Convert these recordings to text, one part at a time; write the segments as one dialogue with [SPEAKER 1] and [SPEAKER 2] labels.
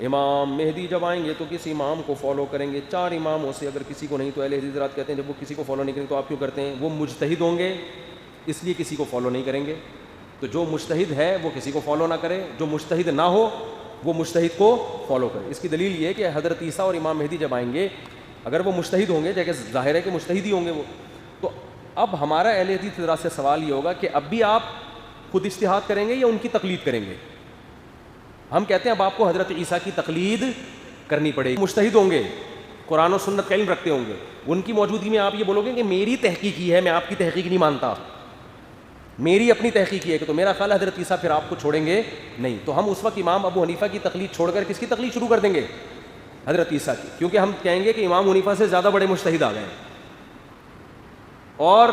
[SPEAKER 1] امام مہدی جب آئیں گے تو کسی امام کو فالو کریں گے, 4 اماموں سے اگر کسی کو نہیں تو اہل حدیث حضرات کہتے ہیں جب وہ کسی کو فالو نہیں کریں تو آپ کیوں کرتے ہیں؟ وہ مجتہد ہوں گے اس لیے کسی کو فالو نہیں کریں گے. تو جو مجتہد ہے وہ کسی کو فالو نہ کرے, جو مجتہد نہ ہو وہ مجتہد کو فالو کرے. اس کی دلیل یہ ہے کہ حضرت عیسیٰ اور امام مہدی جب آئیں گے اگر وہ مجتہد ہوں گے, جیسے ظاہر ہے کہ مجتہد ہی ہوں گے وہ, تو اب ہمارا اہل حدیث حضرات سے سوال یہ ہوگا کہ اب بھی آپ خود اجتہاد کریں گے یا ان کی تقلید کریں گے؟ ہم کہتے ہیں اب آپ کو حضرت عیسیٰ کی تقلید کرنی پڑے گی. مجتہد ہوں گے, قرآن و سنت کا علم رکھتے ہوں گے, ان کی موجودگی میں آپ یہ بولو گے کہ میری تحقیق یہ ہے, میں آپ کی تحقیق نہیں مانتا, میری اپنی تحقیق ہے, کہ تو میرا خیال حضرت عیسیٰ پھر آپ کو چھوڑیں گے نہیں. تو ہم اس وقت امام ابو حنیفہ کی تقلید چھوڑ کر کس کی تقلید شروع کر دیں گے؟ حضرت عیسیٰ کی, کیونکہ ہم کہیں گے کہ امام حنیفہ سے زیادہ بڑے مجتہد آ گئے. اور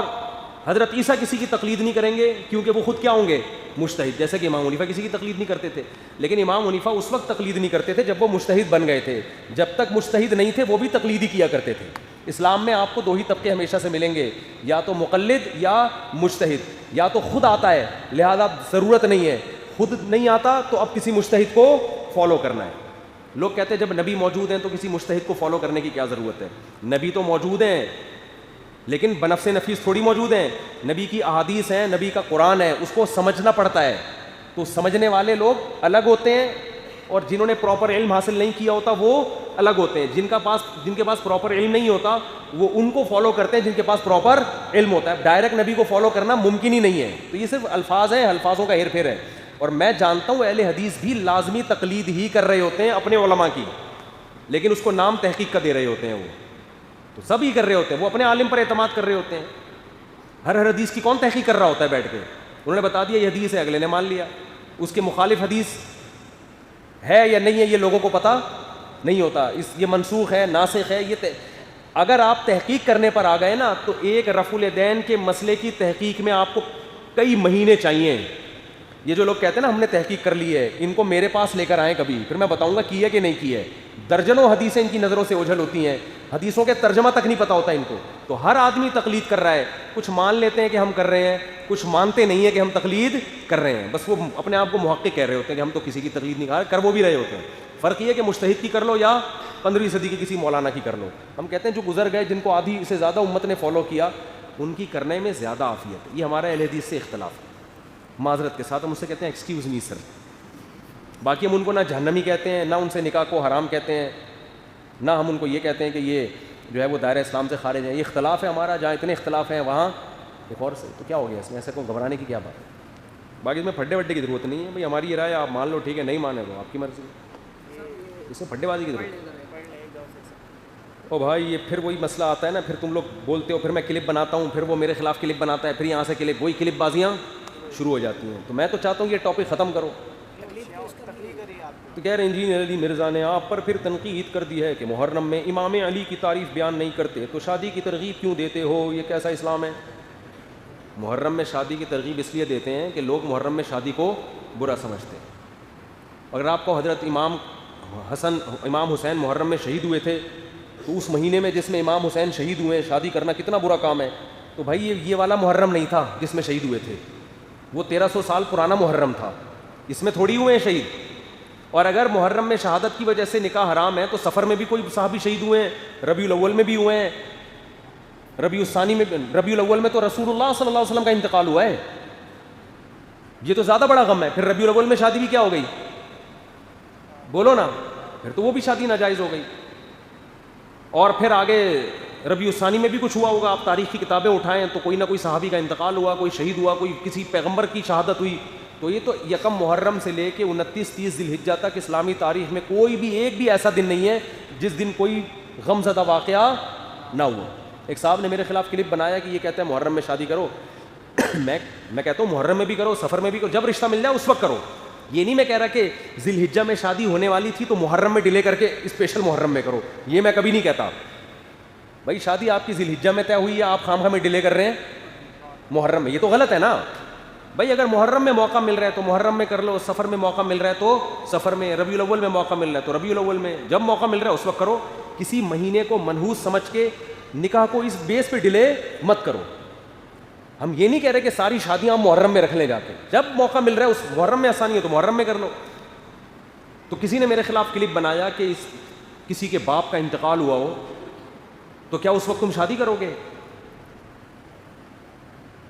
[SPEAKER 1] حضرت عیسیٰ کسی کی تقلید نہیں کریں گے کیونکہ وہ خود کیا ہوں گے؟ مجتہد, جیسے کہ امام حنیفہ کسی کی تقلید نہیں کرتے تھے. لیکن امام حنیفہ اس وقت تقلید نہیں کرتے تھے جب وہ مجتہد بن گئے تھے, جب تک مجتہد نہیں تھے وہ بھی تقلید ہی کیا کرتے تھے. اسلام میں آپ کو 2 ہی طبقے ہمیشہ سے ملیں گے, یا تو مقلد یا مجتہد. یا تو خود آتا ہے لہذا ضرورت نہیں ہے, خود نہیں آتا تو اب کسی مجتہد کو فالو کرنا ہے. لوگ کہتے ہیں جب نبی موجود ہیں تو کسی مجتہد کو فالو کرنے کی کیا ضرورت ہے؟ نبی تو موجود ہیں لیکن بنفس نفیس تھوڑی موجود ہیں. نبی کی احادیث ہیں, نبی کا قرآن ہے, اس کو سمجھنا پڑتا ہے. تو سمجھنے والے لوگ الگ ہوتے ہیں اور جنہوں نے پراپر علم حاصل نہیں کیا ہوتا وہ الگ ہوتے ہیں. جن کے پاس پراپر علم نہیں ہوتا وہ ان کو فالو کرتے ہیں جن کے پاس پراپر علم ہوتا ہے. ڈائریکٹ نبی کو فالو کرنا ممکن ہی نہیں ہے. تو یہ صرف الفاظ ہیں, الفاظوں کا ہیر پھیر ہے. اور میں جانتا ہوں اہل حدیث بھی لازمی تقلید ہی کر رہے ہوتے ہیں اپنے علماء کی, لیکن اس کو نام تحقیق کا دے رہے ہوتے ہیں. وہ تو سب ہی کر رہے ہوتے ہیں, وہ اپنے عالم پر اعتماد کر رہے ہوتے ہیں. ہر حدیث کی کون تحقیق کر رہا ہوتا ہے بیٹھ کے؟ انہوں نے بتا دیا یہ حدیث ہے, اگلے نے مان لیا. اس کے مخالف حدیث ہے یا نہیں ہے یہ لوگوں کو پتہ نہیں ہوتا. یہ منسوخ ہے, ناسخ ہے. یہ اگر آپ تحقیق کرنے پر آ گئے نا تو ایک رفع الیدین کے مسئلے کی تحقیق میں آپ کو کئی مہینے چاہیے. یہ جو لوگ کہتے ہیں نا ہم نے تحقیق کر لی ہے, ان کو میرے پاس لے کر آئیں کبھی, پھر میں بتاؤں گا کی ہے کہ نہیں کی ہے. درجنوں حدیثیں ان کی نظروں سے اوجھل ہوتی ہیں, حدیثوں کے ترجمہ تک نہیں پتہ ہوتا ان کو. تو ہر آدمی تقلید کر رہا ہے. کچھ مان لیتے ہیں کہ ہم کر رہے ہیں, کچھ مانتے نہیں ہیں کہ ہم تقلید کر رہے ہیں. بس وہ اپنے آپ کو محقق کہہ رہے ہوتے ہیں کہ ہم تو کسی کی تقلید نہیں کر وہ بھی رہے ہوتے ہیں. فرق یہ ہے کہ مجتہد کی کر لو یا 15ویں صدی کی کسی مولانا کی کر لو. ہم کہتے ہیں جو گزر گئے, جن کو آدھی سے زیادہ امت نے فالو کیا, ان کی کرنے میں زیادہ عافیت ہے. یہ ہمارا اہل حدیث سے اختلاف ہے. معذرت کے ساتھ ہم اس سے کہتے ہیں ایکسکیوز می سر. باقی ہم ان کو نہ جہنمی کہتے ہیں, نہ ان سے نکاح کو حرام کہتے ہیں, نہ ہم ان کو یہ کہتے ہیں کہ یہ جو ہے وہ دائرہ اسلام سے خارج ہے. یہ اختلاف ہے ہمارا, جہاں اتنے اختلاف ہیں وہاں ایک اور سے. تو کیا ہو گیا اس میں, ایسے کو گھبرانے کی کیا بات ہے؟ باقی اس میں پھڈے وڈے کی ضرورت نہیں ہے. بھائی ہماری یہ رائے آپ مان لو, ٹھیک ہے, نہیں مانے تو آپ کی مرضی. اس میں پھڈے بازی کی ضرورت ہے. او بھائی یہ پھر وہی مسئلہ آتا ہے نا, پھر تم لوگ بولتے ہو, پھر میں کلپ بناتا ہوں, پھر وہ میرے خلاف کلپ بناتا ہے, پھر یہاں سے کلپ, وہی کلپ بازیاں شروع ہو جاتی ہیں. تو میں تو چاہتا ہوں یہ ٹاپک ختم کرو. تو کہہ رہے انجینئر علی مرزا نے آپ پر پھر تنقید کر دی ہے کہ محرم میں امام علی کی تعریف بیان نہیں کرتے تو شادی کی ترغیب کیوں دیتے ہو, یہ کیسا اسلام ہے؟ محرم میں شادی کی ترغیب اس لیے دیتے ہیں کہ لوگ محرم میں شادی کو برا سمجھتے ہیں. اگر آپ کو حضرت امام حسین محرم میں شہید ہوئے تھے تو اس مہینے میں جس میں امام حسین شہید ہوئے شادی کرنا کتنا برا کام ہے. تو بھائی یہ والا محرم نہیں تھا جس میں شہید ہوئے تھے, وہ 1300 سال پرانا محرم تھا, اس میں تھوڑی ہوئے ہیں شہید. اور اگر محرم میں شہادت کی وجہ سے نکاح حرام ہے تو سفر میں بھی کوئی صحابی شہید ہوئے ہیں, ربیع الاول میں بھی ہوئے ہیں, ربیع الثانی میں. ربیع الاول میں تو رسول اللہ صلی اللہ علیہ وسلم کا انتقال ہوا ہے, یہ تو زیادہ بڑا غم ہے. پھر ربیع الاول میں شادی بھی کیا ہو گئی, بولو نا, پھر تو وہ بھی شادی ناجائز ہو گئی. اور پھر آگے ربیع الثانی میں بھی کچھ ہوا ہوگا, آپ تاریخ کی کتابیں اٹھائیں تو کوئی نہ کوئی صحابی کا انتقال ہوا, کوئی شہید ہوا, کوئی کسی پیغمبر کی شہادت ہوئی. تو یہ تو یکم محرم سے لے کے 29-30 ذی الحجہ تک اسلامی تاریخ میں کوئی بھی ایک بھی ایسا دن نہیں ہے جس دن کوئی غم زدہ واقعہ نہ ہوا. ایک صاحب نے میرے خلاف کلپ بنایا کہ یہ کہتے ہیں محرم میں شادی کرو. میں کہتا ہوں محرم میں بھی کرو, سفر میں بھی کرو, جب رشتہ مل جائے اس وقت کرو. یہ نہیں میں کہہ رہا کہ ذی الحجہ میں شادی ہونے والی تھی تو محرم میں ڈیلے کر کے اسپیشل محرم میں کرو, یہ میں کبھی نہیں کہتا. بھائی شادی آپ کی ذی الحجہ میں طے ہوئی ہے, آپ خام خواہ میں ڈیلے کر رہے ہیں محرم میں, یہ تو غلط ہے نا. بھائی اگر محرم میں موقع مل رہا ہے تو محرم میں کر لو, سفر میں موقع مل رہا ہے تو سفر میں, ربیع الاول میں موقع مل رہا ہے تو ربیع الاول میں, جب موقع مل رہا ہے اس وقت کرو. کسی مہینے کو منحوس سمجھ کے نکاح کو اس بیس پہ ڈیلے مت کرو. ہم یہ نہیں کہہ رہے کہ ساری شادیاں ہم محرم میں رکھ لیں جا کے, جب موقع مل رہا ہے اس محرم میں آسانی ہے تو محرم میں کر لو. تو کسی نے میرے خلاف کلپ بنایا کہ کسی کے باپ کا انتقال ہوا ہو تو کیا اس وقت تم شادی کرو گے؟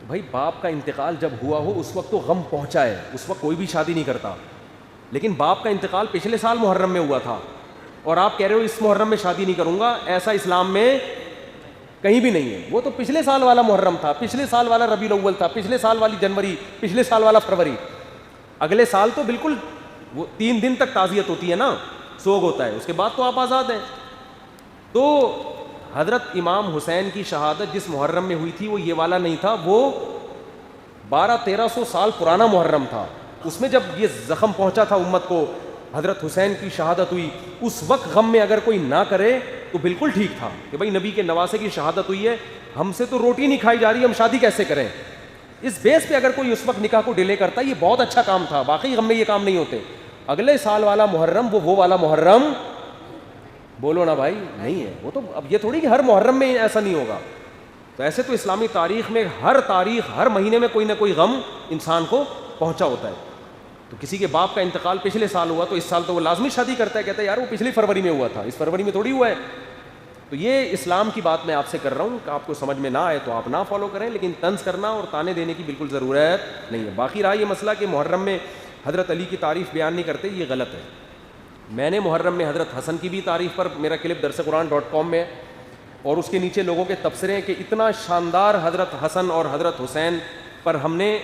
[SPEAKER 1] تو بھائی باپ کا انتقال جب ہوا ہو اس وقت تو غم پہنچا ہے, اس وقت کوئی بھی شادی نہیں کرتا. لیکن باپ کا انتقال پچھلے سال محرم میں ہوا تھا اور آپ کہہ رہے ہو اس محرم میں شادی نہیں کروں گا, ایسا اسلام میں کہیں بھی نہیں ہے. وہ تو پچھلے سال والا محرم تھا, پچھلے سال والا ربیع الاول تھا, پچھلے سال والی جنوری, پچھلے سال والا فروری. اگلے سال تو بالکل وہ 3 دن تک تعزیت ہوتی ہے نا, سوگ ہوتا ہے, اس کے بعد تو آپ آزاد ہیں. تو حضرت امام حسین کی شہادت جس محرم میں ہوئی تھی وہ یہ والا نہیں تھا, وہ 1200-1300 سال پرانا محرم تھا. اس میں جب یہ زخم پہنچا تھا امت کو, حضرت حسین کی شہادت ہوئی, اس وقت غم میں اگر کوئی نہ کرے تو بالکل ٹھیک تھا کہ بھائی نبی کے نواسے کی شہادت ہوئی ہے, ہم سے تو روٹی نہیں کھائی جا رہی, ہم شادی کیسے کریں. اس بیس پہ اگر کوئی اس وقت نکاح کو ڈیلے کرتا یہ بہت اچھا کام تھا, واقعی غم میں یہ کام نہیں ہوتے. اگلے سال والا محرم وہ والا محرم بولو نا بھائی نہیں ہے. وہ تو اب یہ تھوڑی کہ ہر محرم میں ایسا نہیں ہوگا. تو ایسے تو اسلامی تاریخ میں ہر تاریخ ہر مہینے میں کوئی نہ کوئی غم انسان کو پہنچا ہوتا ہے. تو کسی کے باپ کا انتقال پچھلے سال ہوا تو اس سال تو وہ لازمی شادی کرتا ہے, کہتا ہے یار وہ پچھلی فروری میں ہوا تھا, اس فروری میں تھوڑی ہوا ہے. تو یہ اسلام کی بات میں آپ سے کر رہا ہوں کہ آپ کو سمجھ میں نہ آئے تو آپ نہ فالو کریں, لیکن طنز کرنا اور تانے دینے کی بالکل ضرورت نہیں ہے. باقی رہا یہ مسئلہ کہ محرم میں حضرت علی کی تعریف بیان نہیں کرتے, یہ غلط ہے. میں نے محرم میں حضرت حسن کی بھی تعریف پر میرا کلپ درسقرآن.com میں اور اس کے نیچے لوگوں کے تبصرے ہیں کہ اتنا شاندار حضرت حسن اور حضرت حسین پر ہم نے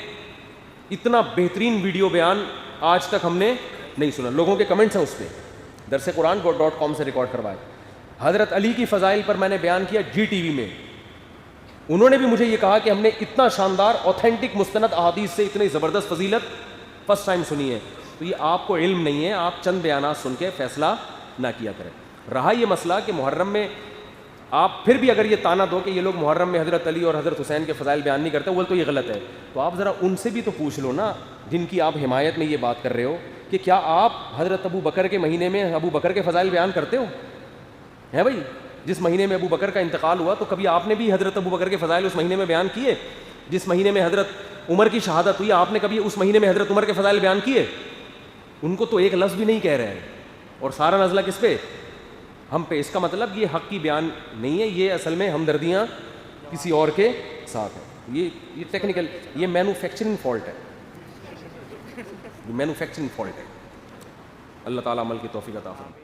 [SPEAKER 1] اتنا بہترین ویڈیو بیان آج تک ہم نے نہیں سنا. لوگوں کے کمنٹس ہیں اس پہ, درسقرآن.com سے ریکارڈ کروائے. حضرت علی کی فضائل پر میں نے بیان کیا جی ٹی وی میں, انہوں نے بھی مجھے یہ کہا کہ ہم نے اتنا شاندار اوتھینٹک مستند احادیث سے اتنی زبردست فضیلت فرسٹ ٹائم سنی ہے. تو یہ آپ کو علم نہیں ہے, آپ چند بیانات سن کے فیصلہ نہ کیا کریں. رہا یہ مسئلہ کہ محرم میں آپ پھر بھی اگر یہ تانا دو کہ یہ لوگ محرم میں حضرت علی اور حضرت حسین کے فضائل بیان نہیں کرتے, وہ تو یہ غلط ہے. تو آپ ذرا ان سے بھی تو پوچھ لو نا جن کی آپ حمایت میں یہ بات کر رہے ہو کہ کیا آپ حضرت ابو بکر کے مہینے میں ابو بکر کے فضائل بیان کرتے ہو؟ ہے بھائی, جس مہینے میں ابو بکر کا انتقال ہوا تو کبھی آپ نے بھی حضرت ابو بکر کے فضائل اس مہینے میں بیان کیے؟ جس مہینے میں حضرت عمر کی شہادت ہوئی آپ نے کبھی اس مہینے میں حضرت عمر کے فضائل بیان کیے؟ ان کو تو ایک لفظ بھی نہیں کہہ رہے ہیں, اور سارا نزلہ کس پہ؟ ہم پہ. اس کا مطلب یہ حق کی بیان نہیں ہے, یہ اصل میں ہمدردیاں کسی اور کے ساتھ ہیں. یہ ٹیکنیکل, یہ مینوفیکچرنگ فالٹ ہے, مینوفیکچرنگ فالٹ ہے. اللہ تعالیٰ عمل کی توفیق عطا فرمائے.